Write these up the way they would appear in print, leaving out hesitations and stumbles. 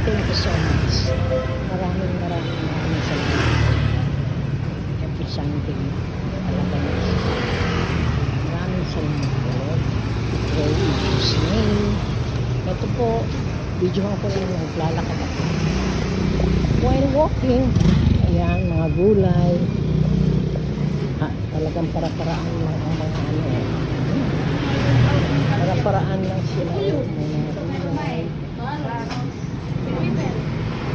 thank you so much. Maraming salamat. Every Sunday, talagang maraming salamat po. Pray in Jesus' name. Ito po, video ko lang naglalakad ako. While walking, ayan, mga gulay. Talagang para-paraan lang ang mga ano. Para-paraan lang sila.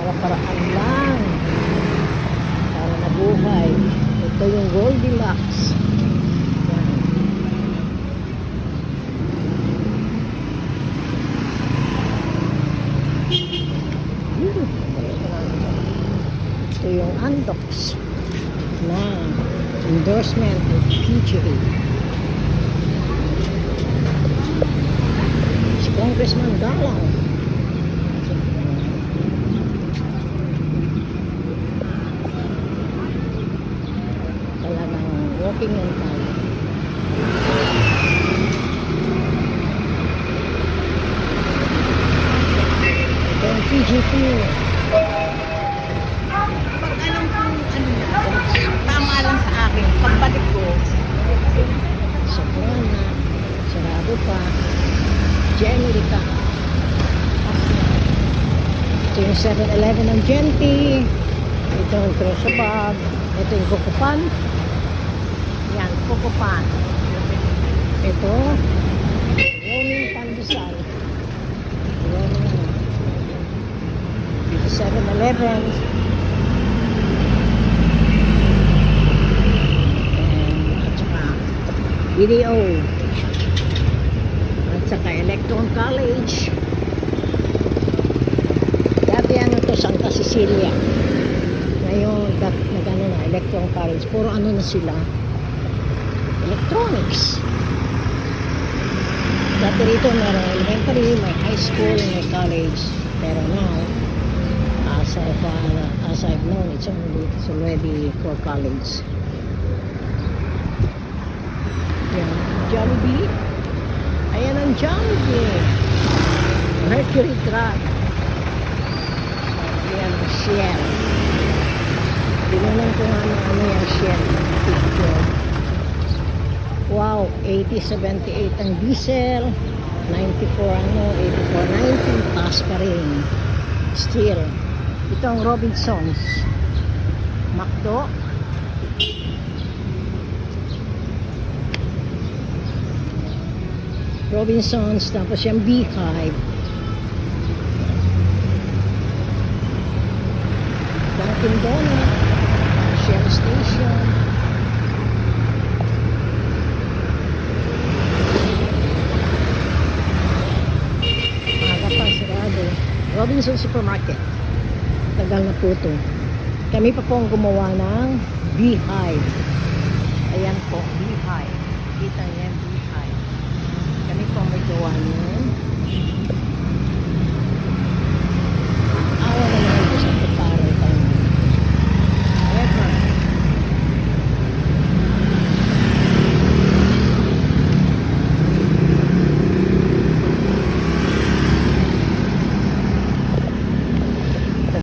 Para-paraan lang. Para nabuhay. Ito yung Goldilocks. Ito yung Andox na endorsement of PGA. Si Congressman Galang. Talagang walking on tayo. Ito yung PGP. Tama lang sa akin. Pagbalik ko, Sa Corona, sarado pa. Generica. Ito yung 7-Eleven ng Genti. Ito yung Trosabag. Ito yung Kukupan. Yan, Kukupan. Ito, Roaming Pandesal. Roaming. Ito 7-Eleven. Video at saka Electron College. Dati ano to, Santa Cecilia. Ngayon nagano na Electron College, puro ano na sila, electronics. Dati rito meron elementary, may high school, may college, pero now as I've known, it's already for college. Yan, Jollibee. Ayan ang Jollibee. Mercury truck. Ayan ang Shell. Tinanong ko nga ano yung Shell. Picture. Wow, 8078 ang diesel. 94 ano, 8490. Taas pa rin. Still. Ito ang Robinsons. McDo. Robinsons, tapos yung Beehive. Dunkin' Donut, Shell Station. Aga pa, sarado. Robinsons Supermarket. Tagal na po ito. Kami pa po ang gumawa ng Beehive. Ayan po, Beehive. Kita niya yung Beehive. Kami po may gawa niyo